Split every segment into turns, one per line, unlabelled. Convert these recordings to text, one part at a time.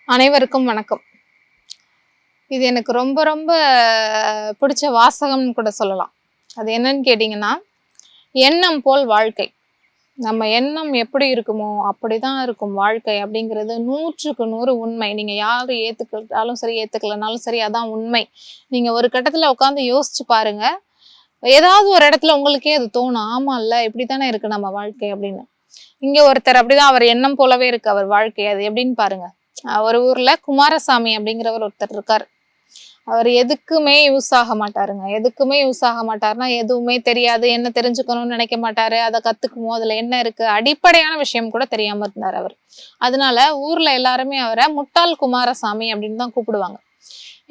அனைவருக்கும் வணக்கம். இது எனக்கு ரொம்ப ரொம்ப பிடிச்ச வாசகம்னு கூட சொல்லலாம். அது என்னன்னு கேட்டிங்கன்னா, எண்ணம் போல் வாழ்க்கை. நம்ம எண்ணம் எப்படி இருக்குமோ அப்படிதான் இருக்கும் வாழ்க்கை அப்படிங்கிறது 100க்கு 100 உண்மை. நீங்க யாரு ஏத்துக்கிட்டாலும் சரி, ஏத்துக்கலனாலும் சரி, அதான் உண்மை. நீங்க ஒரு கட்டத்துல உட்காந்து யோசிச்சு பாருங்க. ஏதாவது ஒரு இடத்துல உங்களுக்கே அது தோணும், ஆமா இல்ல இப்படித்தானே இருக்கு நம்ம வாழ்க்கை அப்படின்னு. இங்க ஒருத்தர் அப்படிதான், அவர் எண்ணம் போலவே இருக்கு அவர் வாழ்க்கை. அது எப்படின்னு பாருங்க. ஒரு ஊர்ல குமாரசாமி அப்படிங்கிறவர் ஒருத்தர் இருக்காரு. அவர் எதுக்குமே யூஸ் ஆக மாட்டாருங்க. எதுக்குமே யூஸ் ஆக மாட்டாருன்னா, எதுவுமே தெரியாது, என்ன தெரிஞ்சுக்கணும்னு நினைக்க மாட்டாரு, அதை கத்துக்குமோ அதுல என்ன இருக்கு, அடிப்படையான விஷயம் கூட தெரியாம இருந்தார் அவர். அதனால ஊர்ல எல்லாருமே அவரை முட்டாள் குமாரசாமி அப்படின்னு தான் கூப்பிடுவாங்க.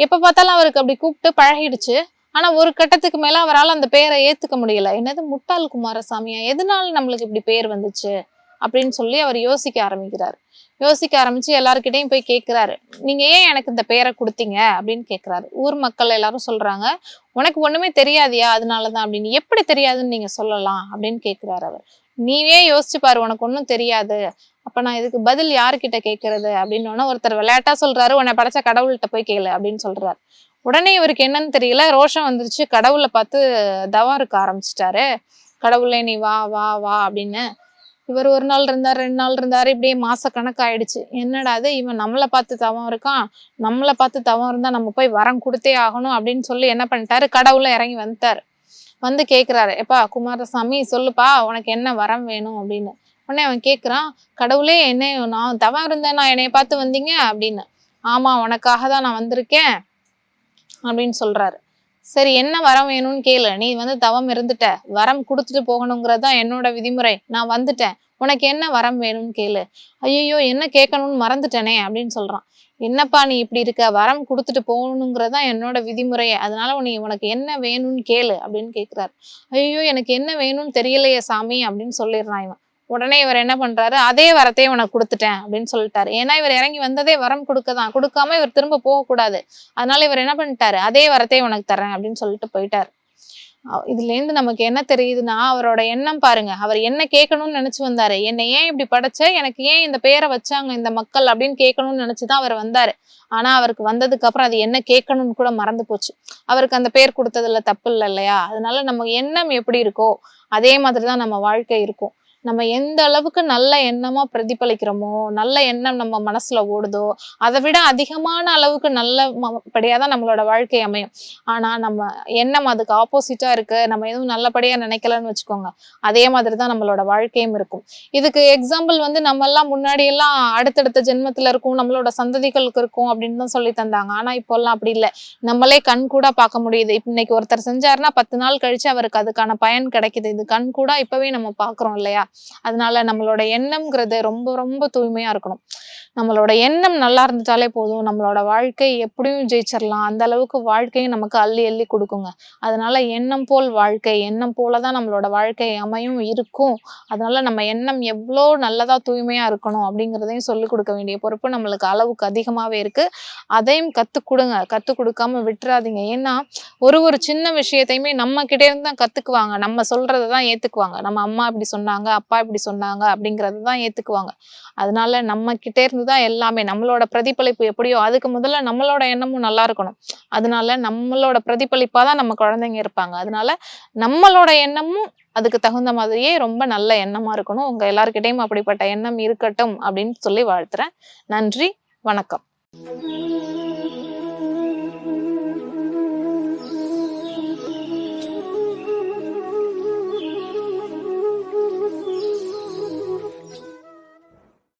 எப்ப பார்த்தாலும் அவருக்கு அப்படி கூப்பிட்டு பழகிடுச்சு. ஆனா ஒரு கட்டத்துக்கு மேல அவரால் அந்த பேரை ஏத்துக்க முடியல. என்னது முட்டாள் குமாரசாமியா, எதனால நம்மளுக்கு இப்படி பேர் வந்துச்சு அப்படின்னு சொல்லி அவர் யோசிக்க ஆரம்பிக்கிறாரு. யோசிக்க ஆரம்பிச்சு எல்லாருக்கிட்டையும் போய் கேட்கிறாரு, நீங்க ஏன் எனக்கு இந்த பேரை கொடுத்தீங்க அப்படின்னு கேட்கிறாரு. ஊர் மக்கள் எல்லாரும் சொல்றாங்க, உனக்கு ஒண்ணுமே தெரியாதியா அதனாலதான் அப்படின்னு. எப்படி தெரியாதுன்னு நீங்க சொல்லலாம் அப்படின்னு கேட்கிறாரு அவர். நீயே யோசிச்சு பாரு, உனக்கு ஒன்றும் தெரியாது, அப்ப நான் இதுக்கு பதில் யாருக்கிட்ட கேட்கறது அப்படின்னு ஒருத்தர் விளையாட்டா சொல்றாரு, உன்னை படைச்ச கடவுள்கிட்ட போய் கேளு அப்படின்னு சொல்றாரு. உடனே இவருக்கு என்னன்னு தெரியல, ரோஷம் வந்துருச்சு. கடவுளை பார்த்து தவம் இருக்க ஆரம்பிச்சிட்டாரு. கடவுளே நீ வா வா வா அப்படின்னு. இவர் 1 நாள் இருந்தார், 2 நாள் இருந்தாரு, இப்படியே மாச கணக்காயிடுச்சு. என்னடா அது, இவன் நம்மளை பார்த்து தவம் இருக்கான், நம்மளை பார்த்து தவம் இருந்தா நம்ம போய் வரம் கொடுத்தே ஆகணும் அப்படின்னு சொல்லி என்ன பண்ணிட்டாரு, கடவுளை இறங்கி வந்துட்டாரு. வந்து கேட்கிறாரு, எப்பா குமாரசாமி சொல்லுப்பா, உனக்கு என்ன வரம் வேணும் அப்படின்னு. உடனே அவன் கேட்குறான், கடவுளே என்ன நான் தவம் இருந்தேன், நான் என்னைய பார்த்து வந்தீங்க அப்படின்னு. ஆமா, உனக்காக தான் நான் வந்திருக்கேன் அப்படின்னு சொல்றாரு. சரி, என்ன வரம் வேணும்னு கேளு. நீ தவம் இருந்துட்ட, வரம் கொடுத்துட்டு போகணுங்கிறது தான் என்னோட விதிமுறை, நான் வந்துட்டேன், உனக்கு என்ன வரம் வேணும்னு கேளு. ஐயோ, என்ன கேட்கணும்னு மறந்துட்டனே அப்படின்னு சொல்றான். என்னப்பா நீ இப்படி இருக்க, வரம் கொடுத்துட்டு போகணுங்கிறது தான் என்னோட விதிமுறையே, அதனால உனக்கு என்ன வேணும்னு கேளு அப்படின்னு கேட்கிறாரு. ஐயோ, எனக்கு என்ன வேணும்னு தெரியலையே சாமி அப்படின்னு சொல்லிடுறான் இவன். உடனே இவர் என்ன பண்றாரு, அதே வரத்தையே உனக்கு கொடுத்துட்டேன் அப்படின்னு சொல்லிட்டாரு. ஏன்னா இவர் இறங்கி வந்ததே வரம் கொடுக்கதான், கொடுக்காம இவர் திரும்ப போகக்கூடாது. அதனால இவர் என்ன பண்ணிட்டாரு, அதே வரத்தையே உனக்கு தரேன் அப்படின்னு சொல்லிட்டு போயிட்டாரு. இதுல இருந்து நமக்கு என்ன தெரியுதுன்னா, அவரோட எண்ணம் பாருங்க. அவர் என்ன கேட்கணும்னு நினைச்சு வந்தாரு, என்னை ஏன் இப்படி படைச்ச, எனக்கு ஏன் இந்த பேரை வச்சாங்க இந்த மக்கள் அப்படின்னு கேட்கணும்னு நினைச்சுதான் அவர் வந்தாரு. ஆனா அவருக்கு வந்ததுக்கு அப்புறம் அது என்ன கேட்கணும்னு கூட மறந்து போச்சு. அவருக்கு அந்த பேர் கொடுத்ததுல தப்பு இல்லை இல்லையா? அதனால நம்ம எண்ணம் எப்படி இருக்கோ அதே மாதிரிதான் நம்ம வாழ்க்கை இருக்கும். நம்ம எந்த அளவுக்கு நல்ல எண்ணமா பிரதிபலிக்கிறோமோ, நல்ல எண்ணம் நம்ம மனசுல ஓடுதோ, அதை விட அதிகமான அளவுக்கு நல்லபடியாதான் நம்மளோட வாழ்க்கை அமையும். ஆனா நம்ம எண்ணம் அதுக்கு ஆப்போசிட்டா இருக்கு, நம்ம எதுவும் நல்லபடியா நினைக்கலன்னு வச்சுக்கோங்க, அதே மாதிரிதான் நம்மளோட வாழ்க்கையும் இருக்கும். இதுக்கு எக்ஸாம்பிள் நம்ம எல்லாம் முன்னாடி எல்லாம் அடுத்தடுத்த ஜென்மத்துல இருக்கும், நம்மளோட சந்ததிகளுக்கு இருக்கும் அப்படின்னு தான் சொல்லி தந்தாங்க. ஆனா இப்போ எல்லாம் அப்படி இல்லை. நம்மளே கண் கூட பார்க்க முடியுது. இன்னைக்கு ஒருத்தர் செஞ்சாருன்னா 10 நாள் கழிச்சு அவருக்கு அதுக்கான பயன் கிடைக்குது. இது கண் கூட இப்பவே நம்ம பாக்குறோம் இல்லையா? அதனால நம்மளோட எண்ணம்ங்கிறது ரொம்ப ரொம்ப தூய்மையா இருக்கணும். நம்மளோட எண்ணம் நல்லா இருந்துட்டாலே போதும், நம்மளோட வாழ்க்கை எப்படியும் ஜெயிச்சிடலாம். அந்த அளவுக்கு வாழ்க்கையும் நமக்கு அள்ளி அள்ளி கொடுக்குங்க. அதனால எண்ணம் போல் வாழ்க்கை, எண்ணம் போலதான் நம்மளோட வாழ்க்கை அமையும் இருக்கும். அதனால நம்ம எண்ணம் எவ்வளோ நல்லதா தூய்மையா இருக்கணும் அப்படிங்கிறதையும் சொல்லிக் கொடுக்க வேண்டிய பொறுப்பு நம்மளுக்கு அளவுக்கு அதிகமாவே இருக்கு. அதையும் கத்துக் கொடுங்க, கத்துக் கொடுக்காம விட்டுறாதீங்க. ஏன்னா ஒரு சின்ன விஷயத்தையுமே நம்ம கிட்டே இருந்து தான் கத்துக்குவாங்க. நம்ம சொல்றதான் ஏத்துக்குவாங்க. நம்ம அம்மா இப்படி சொன்னாங்க, அப்பா இப்படி சொன்னாங்க அப்படிங்கறது தான் ஏத்துக்குவாங்க. அதனால நம்ம கிட்டே இருந்து தான் எல்லாமே. நம்மளோட பிரதிபலிப்பு எப்படியோ அதுக்கு முதல்ல நம்மளோட எண்ணமும் நல்லா இருக்கணும். அதனால நம்மளோட பிரதிபலிப்பா தான் நம்ம குழந்தைங்க இருப்பாங்க. அதனால நம்மளோட எண்ணமும் அதுக்கு தகுந்த மாதிரியே ரொம்ப நல்ல எண்ணமா இருக்கணும். உங்க எல்லார்கிட்டையும் அப்படிப்பட்ட எண்ணம் இருக்கட்டும் அப்படின்னு சொல்லி வாழ்த்துறேன். நன்றி, வணக்கம்.